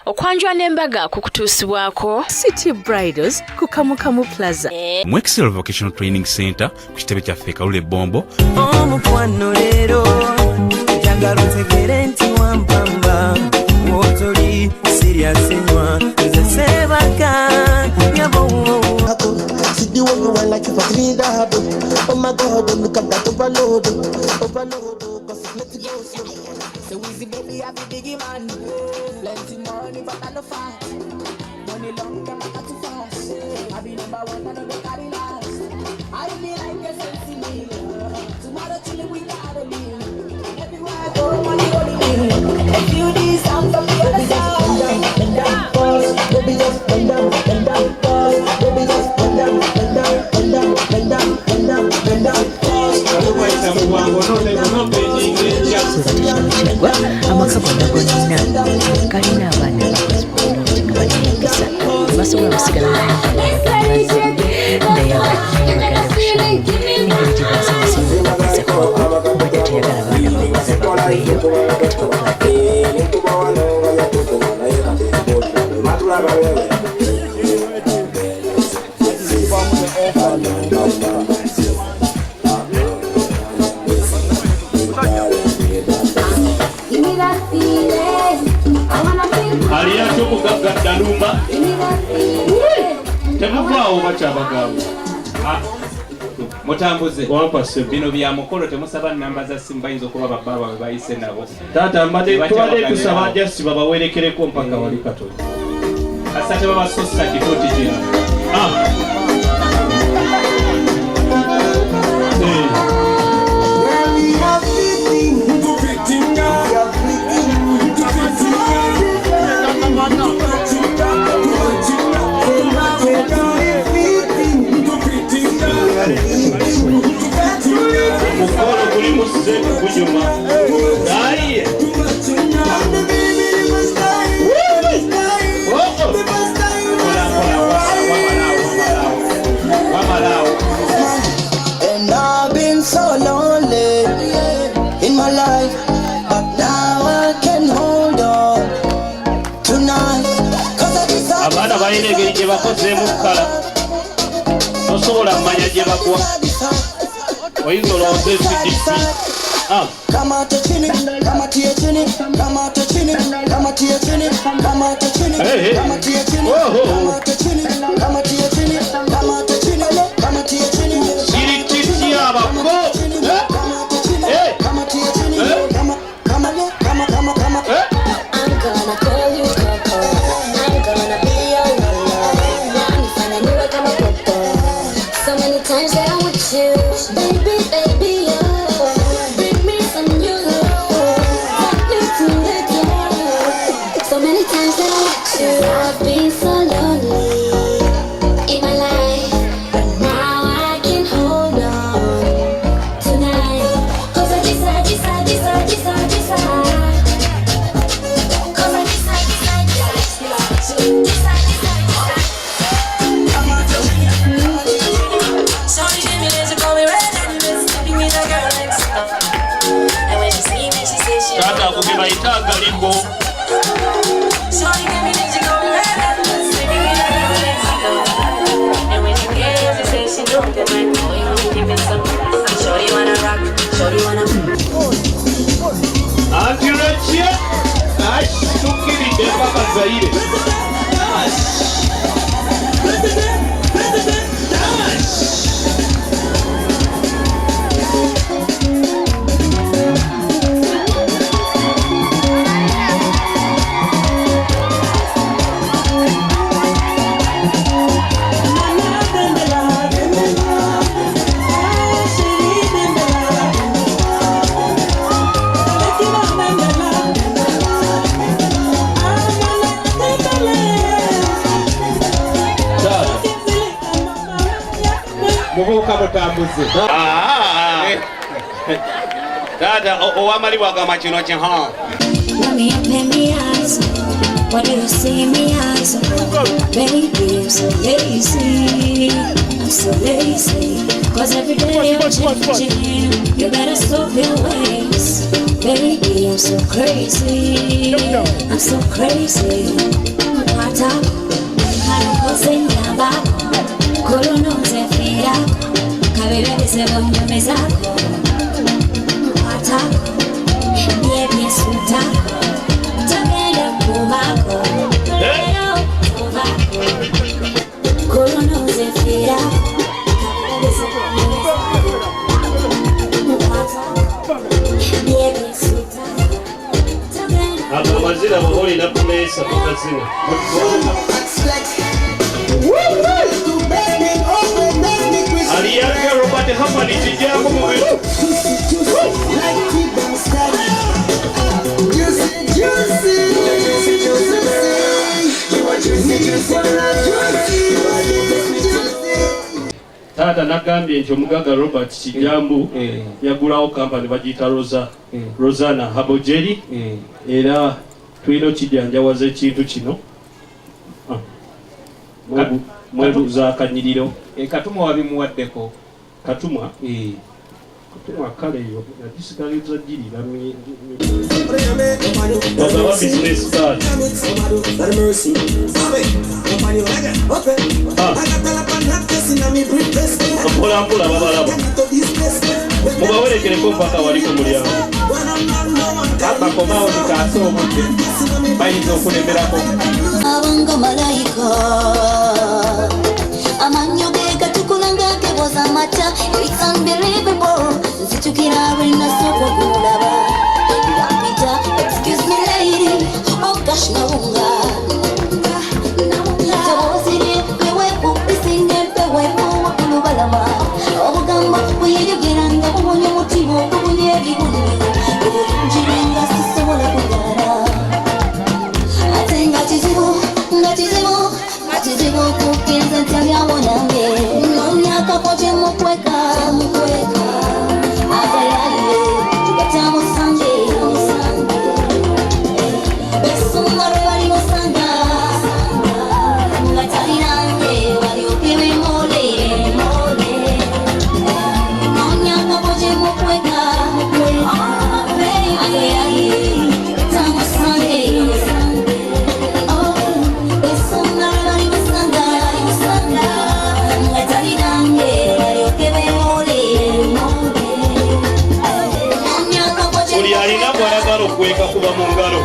okwanjwa n'embaga kukutuusibwako City Bridals ku Kamukamu Plaza. Mu Excel Vocational Training Center ku kitebe kyaffe Kalule Bombo. Omukwano leero njagala otegere nti wampamba wotoli serious nnyo nze seebaka nyabo. See the way you want like if I need that. Oh my God, look at that overload. Cause let it go slow. So easy baby, I be biggie man. Plenty money but I no fast. Money long time I got too fast. I be number one and I don't carry last. I be like a sexy meal. Tomorrow chilling with the other meal. Everywhere I go, money only me. If you need some from the other side. Bend down, pause. Baby just bend down, pause. Baby just bend down, bend down, pause. Kiragwa amaka gonna gonna kalina abaana abakozi nga baneyegesa basobola kusigala naye abagenda kushanga engeri gye basinzizeko bajja tuyagala abaana bakozeyo Aliacho kugagga dalumba temuvaawo bakyabagamba mutambuze wampase bino bya mukolo temusaba namba za simu bayinza okuba babba baabwe bayise nabo taata mbadde tusaba jasi babawerekereko mpaka wali katono kasate babasosa kituuti kino mukolo kuli musente kujuma aye And I've been so lonely in my life, but now I can hold on tonight. abaana balina engeri gye bakozeemu kkala tosobola kumanya gye bagwa oyinza olowooza ezidifi Kama chini, kama tia chini, kama chini, kama tia chini, kama chini, kama tia chini, kama chini, kama tia chini, kama chini, kama tia chini. sirikiti abako Kama tia chini, kama. I'm gonna call you Coco. I'm gonna be your lover. Wanifanya niwe kama Coco. So many times that I'm with you, baby, oh. Bring me some new love. Take me to the top. So many times that I'm with you, I've been so lonely in my life, but now I can hold on tonight. 'Cause I decide. taata akugeba yitaaga limbo anti lwekye tukkiridde mpaka Zaire mubuuka mutambuze taata owamalibwa agamba kino kye Let me ask. What do you see me as? Baby, I'm so lazy. I'm so lazy. Cause every day I'm changing. You better stop your ways. Baby, I'm so crazy. I'm so crazy. What up? Hanakosenyaba. Kolonoze fira. Kabele sebo nyumezako. What up? Baby, sweet up. Abazira baholi na kumesa kukazina. Aliyaga Robert hapa ni kijambo mwetu. Tata nagambye nti omugaga Robert Kijambu yagulawo kampani bagiyita Rozana Habojeri era tulina kijjanjawaza ekintu kino mwebuza akanyiriro Katumwa wabimuwaddeko. Katumwa kale yo nagisigaliza girira baba business card mpola babalaba mubawerekereko mpaka wali ku mulyango Bakomawo tikaase obudde bayinza okulemerako. Abanga malayika amanyo ge gatukulanga geboza amata. It's unbelievable. Nzitukira bwe nasooka okulaba. Yapita, excuse me lady. Oh gosh, nawunga tawozire bewepu bisinge bewepu wakulubalama. Obugamba bweyeyogera nga bubonye omutima ogubunye ebibuni. Obulungirenga sisobola kugala. Ate nga kizibu kukkiriza ntabyawonange. Nonya kakoje mukweka agayaye tugatamusange. Besumba lwe bali musanga nga talinange balyoke bemole. Nonya kakoje mukweka agayaye tugatamusange. buli alina bw'ayagala okuweka kuba mu ngalo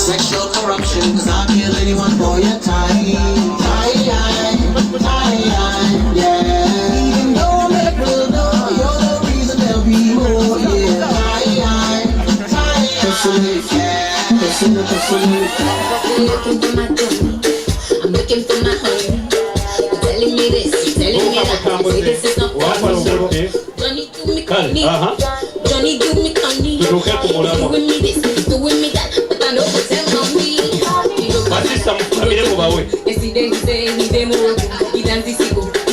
Sexual corruption, cause I'll kill anyone for your time. Yeah. Even though I'm a real dog, you're the reason there'll be more. Yeah. I'm looking for my journey. I'm looking for my home. You're telling me this, you're telling me that. Say this is not Johnny do me candy. Johnny do me candy. He's doing me this, he's doing me that. But I know what's on me. Yes, he did say he demo. He dances, he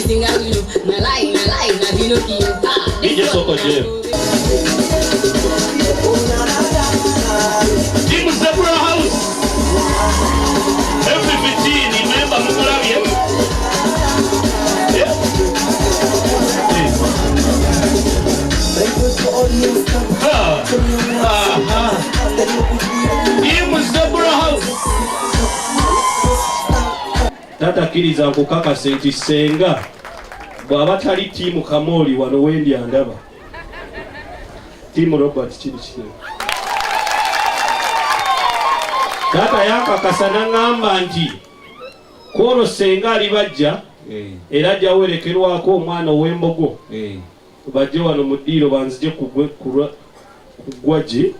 sing out, you know. Na lie, na Pinocchio. DJ Soko Jam. Team Zebra House. Every 15, remember Mukulavia. Yeah. Team Zebra House. Tata kiriza nkukakasa nti senga bw'aba tali tiimu Kamoli wano wendi andaba Team Robert kiri. Taata yakakasa n'angamba nti Koro senga alibajja era ajja awerekerwako omwana ow'embogo bajje wano mu ddiiro banzije kugwa gye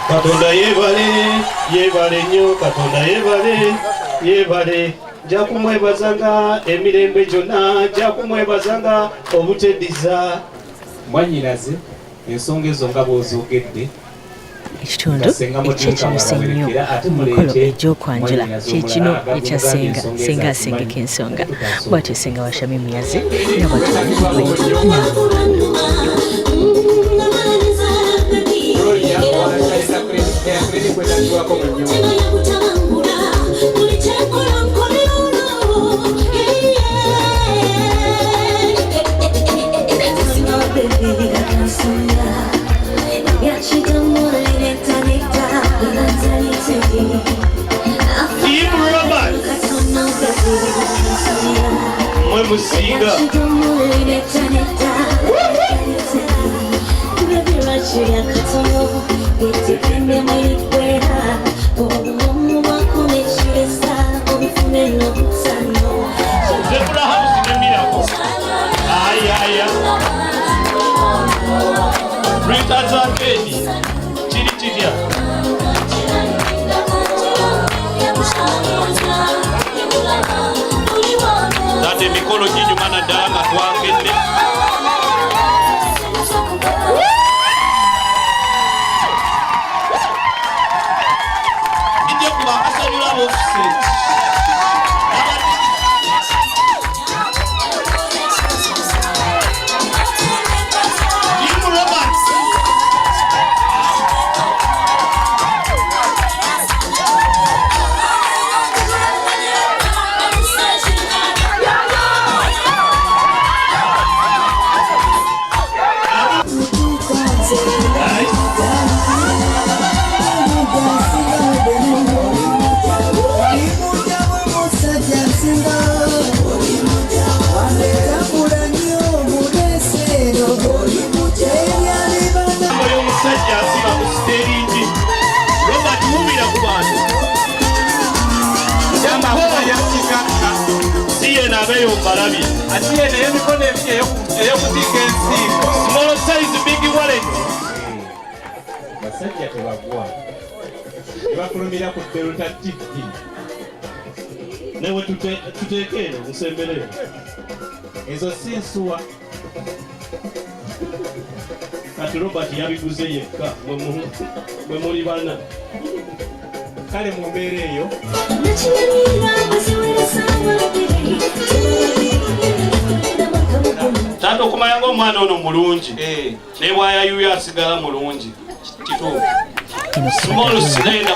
Katonda yebale nnyo Katonda yebale nja kumwebazanga emirembe gyonna nja kumwebazanga obuteddiza mwanyiraze ensonga ezo nga bw'ozoogedde ekitundu ekyekiruse ennyo omukolo egy'okwanjula kyekino ekyasenga senga asengeka ensonga bw'atyo senga washami muyaze nga Musiga Date mikolo kinyuma na dama twagende Ije kuba asabira offset Small size big wallet. Basajja tebagwa. Bakulumira ku Delta TV. Newe tuteekeno musembere. Ezo si nsuwa. Kati Robert yabiguze yekka mwe muli bana. Kale mu mbeera eyo. Tato okumanya ng'omwana ono mulungi ne bw'ayayuya asigala mulungi kituufu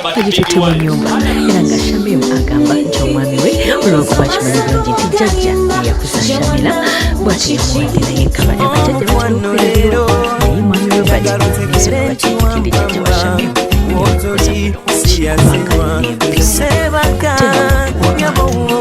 agitutte mu nnyumba era nga Shamimu agamba nti omwami we olw'okuba kimanyi bulungi nti jjajja eyakuza Shamira bw'atyo yamuwadde naye nkabadde bajjajja batera okubeerero naye mwami we bati ensonga bakijjukidde jjajja wa Shamimu Siyazima, sebaka, nyabo